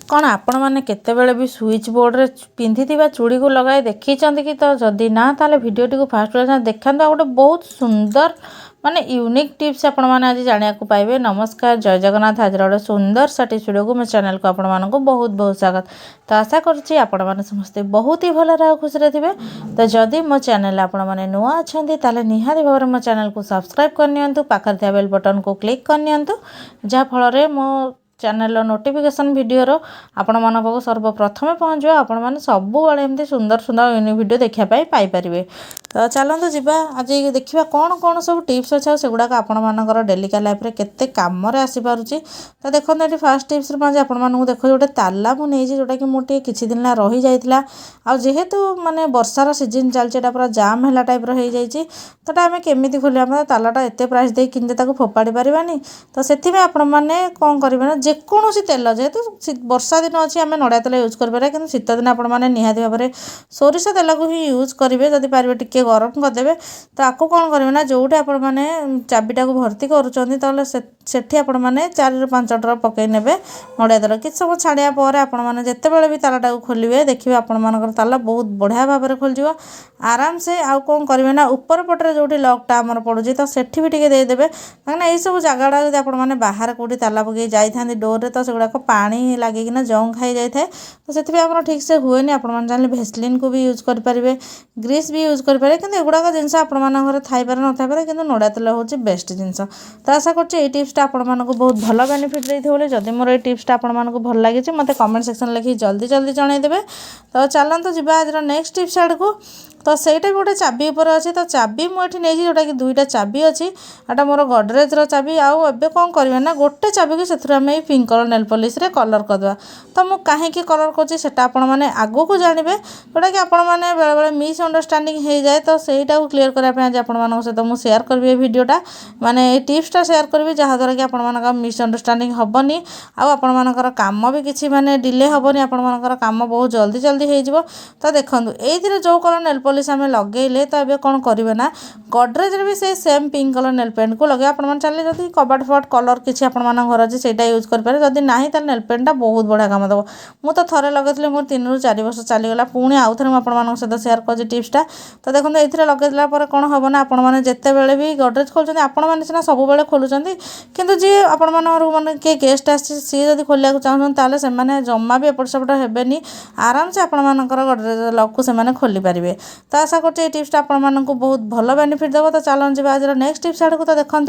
कौन आपण मैंने केतेबेले भी स्विच बोर्ड रे पिंधि चूड़ी को लगाई देखी कि तो जदि ना ताले वीडियो टी फास्ट देखा गोटे बहुत सुंदर माने यूनिक टिप्स आपण मैंने आज जाना पाइबे। नमस्कार, जय जगन्नाथ। आज गोटे सुंदर सा टिप्स वीडियो को मो चैनल को आपण मानक बहुत बहुत स्वागत। तो आशा करुच्ची आपण मैंने समस्ते बहुत ही भल खुशी थे। तो जदि मो चैनल आपण मैंने नुआ अच्छा ताले निहाती भाव मो चैनल को सब्सक्राइब करनी, पाखर थिया बेल बटन को क्लिक करनी, जहाँफल मो चैनल नोटिफिकेशन वीडियो आपण मन पाक सर्वप्रथमे पहुँच आपण मैंने सब एमती सुंदर सुंदर यूनिक वीडियो देखापी पाइपर। तो चलते जीवा आज देखा कौन कौन सब टिप्स अच्छे से गुड़ाक आपण मानकर डेलिका लाइफ रे केते काम रे आसी पारुची। तो देखो ये फास्ट टिप्स रे आपण मानक देखो गोटे ताला मुझे जोटा कि मुझे किछि दिन रही जाइतिला आ जेहेतु माने वर्षार सीजन चलछि एटा पूरा जाम हैला टाइप रो हो जाइछि। तो आम केमिति खोलिया हम तालाटा एते प्राइस दे किनते ताको फोपाड़ी परिबानी। तो सेथि में आपण माने कोन करिवे ना जेकोसी तेल जेहेतु वर्षा दिन अच्छी आम नड़िया तेल यूज करें कि शीत दिन आपण मैंने निहाती भाव में सोरिष तेल को ही यूज करेंगे। जदि पारे टिके गरम करदे तो आपको कौन करेंगे ना जोटे आपण मैंने चाबिटा को भर्ती करुँचे आपण मैंने 4 ରୁ 5 ड्रप पकई ने नड़िया तेल कि सब छाड़िया पर आपण मैंने जितेबाला भी तालाटा को खोलिए देखिए आपण मानकर ताला बहुत बढ़िया भाव में खोलज आराम से। आउ कौन करेंगे ना ऊपर पटे जो लकटा आमर पड़ुची तो सेठी भी टिके देदेवे कहीं यही सब जगह जब आप बाहर कौटी ताला पकई जाई डोर रे तो सेगुड़ाक पानी लगिकिना जंग खाई जाए तो से आप ठीक से हुए आपने चाहिए भेसलिन को भी यूज करेंगे, ग्रीस भी यूज करेंगे, कि एगुड़ाक जिन आपण घर थाईपारे न थाईपारे कि नड़िया तेल हूँ बेस्ट जिनस। तो आशा कर टिप्सटा आपण मानक बहुत भल बेनिफिट देते बोले जदि मोर ये टिप्सटा आपण मानक भल लगी मत कमेंट सेक्शन लिखी जल्दी जल्दी जनईदेवे। तो चलते जीवा आज नेक्स्ट टिप्स आड़ को। तो सहीटा भी गोटे चाबी उपर अच्छी। तो चाबी मुझे नहीं जोटा कि 2टा चाबी अच्छी एटा मोर गडरेजर चाबी। आउ एबे कौन करेंगे ना गोटे चाबी को से आम पिंक कलर नेल पॉलिश रे कलर करदे। तो मुझे कहीं कलर कर आपण मैंने आगू को जानवे जोटा कि आपण मैंने बेले बेले मिस अंडरस्टैंडिंग हो जाए। तो सहीटा को क्लीयर करने आज आपण मान सहित मुझे शेयर करी वीडियोटा माने ये टिप्सटा शेयर करी जहाँद्वारा कि आपण मान मिस अंडरस्टैंडिंग हेनी आपण मानकर काम भी किसी माने डिले हेनी आपण मानकर काम बहुत जल्दी जल्दी हो। तो देखो ये जो कलर नेल पॉलिश आम लगे तो ये कौन करेंगे ना गडरेज भी से same pink colour nail paint को लगे आपण चाहिए जब कबाट फट कलर किसी आपण घर अच्छे से यूज करेंगे। जदि ना तो नेल पेंटा बहुत बढ़िया काम दब। मुझे तो थे लगे मोर 3 ରୁ 4 वर्ष चलीगला पुणी आउ थे मुझे सहित शेयर कर टिप्सटा। तो देखो ये लगेला कौन हम ना आपण मैंने जिते बड़े भी गडरेज खोलुँच आपण मैंने सीना सब खोलुँच कि जी आपण मैंने किए गेस्ट आसी सी जब खोलिया चाहते से जमा भी एपट सेपट हेनी आराम से आपण मानकर गडरेज लक को से खोली पारे। तो आशा कर टिप्सटा आपण मानक बहुत भल बेनिफिट देव। तो चलन जी आज नेक्स्ट टिप्स आड़ को। तो देखो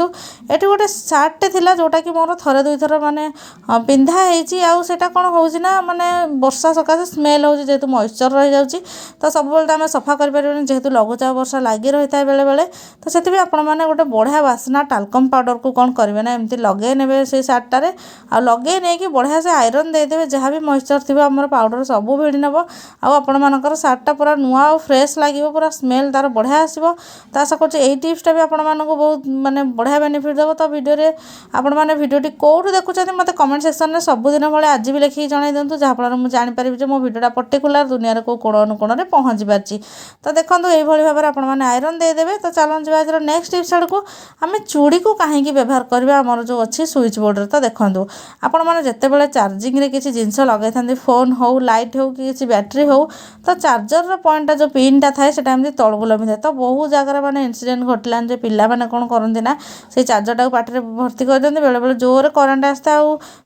ये गोटे सार्टे थिला जोटा कि मोर थरे 2 थर माने पिंधा होटा कौन होना माने वर्षा सकाशे स्मेल हो जेहेतु मॉइस्चर रही जाऊँगी। तो सब तो आम सफा करें जेहेतु लघुचाप वर्षा लगी रही है बेले बेले। तो से आपण मैंने गोटे बढ़िया बास्ना टालकम पाउडर को कौन करेंगे ना एमती लगे ने से सार्टारे आ लगे नहीं कि बढ़िया से आयरन देदेवे जहाँ भी मॉइस्चर थी आम पाउडर सब भिड़ी नब आपण मानकर सार्टा पूरा नुआ और फ्रेश लगे पूरा स्मेल तार बढ़िया आसो। तो आशा कर टिप्सटा भी आपण मानक बहुत माने बढ़िया बेनिफिट देव। तो वीडियो आपण मैंने वीडियोटी कौटू देखुं मत कमेंट सेक्शन में सबुदिन भाई आज भी लिखिक जन दिंतु जहाँफल मुझे जानीपारि जो मो वीडियोटा पर्टिकुलर दुनिया को कोण अनुकोण में पहुँची पार्टी। तो देखो ये भाव में आपने आयरन देदेवे। तो चलन जी आज नेक्स्ट टिप्स आड़ को आम चूड़ी को कहीं व्यवहार करवा आमर जो अच्छी स्विच बोर्ड रे। तो देखो आपण मैंने जितेबाला चार्जिंग रे किसी जिनस लगे था फोन हो लाइट हो कि किसी बैटेरी हो तो चार्जर पॉइंटा जो पिनटा थाए से तौक लंबी थाए। तो बहुत जगह मैंने इनसीडेंट घटलान जो पिला मैंने कौन करती ना से चार्जरटा को पार्टी भर्ती कर दिखते बेले बेले जोर करेन्ट आसता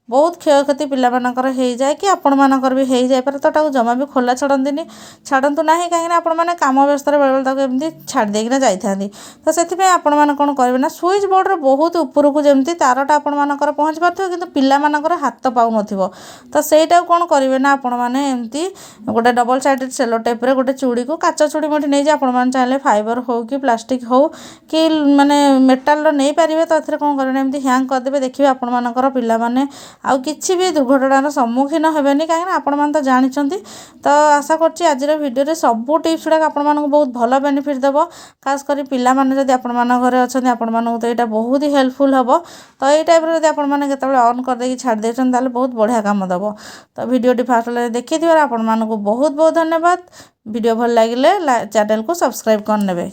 बहुत क्षयक्षति पिलामानकर हो जाए कि आपण मानकर भी हो जाए। तो जमा भी खोला छाड़ती छाड़ू ना कहीं आपण मैंने कम व्यस्त बेले बेले एमती छाड़ देना जाती। तो से आपण मैंने कौन करेंगे ना स्विच बोर्ड रे बहुत उपरकू जमी तारटा आपण मानकर पहुँच पार कि पिलामानकर हाथ पाऊन। तो सहीटा कौन करेंगे ना आपण मैंने एमती गोटे डबल साइडेड सेलो टेप रे गोटे चूड़ी को काच चूड़ी मुझे नहीं जाए आपण चाहिए फाइबर हो कि प्लास्टिक हो कि माने मेटाल नहीं पारे। तो ये कौन करेंगे एमती हैंग करदे देखिए आपण मानकर पिला माने आउ किसी भी दुर्घटनार सम्मुखीन हेनी कहीं आपण मैंने तो जानते। तो आशा कर आज भिडियो सब टिप्स गुड़ाक आपण बहुत भल बेनिफिट देव खास कर पिला माने जदि आपण मान घरे अच्छे आपण मानक तो यहाँ बहुत ही हेल्पफुल हम। तो ये टाइप जब आपत ऑन करदे छाड़ देते बहुत बढ़िया काम दब। तो भिडियोटी फास्ट देखी आपण मानक बहुत बहुत धन्यवाद। वीडियो भल लगे चैनल को सब्सक्राइब कर नेबे।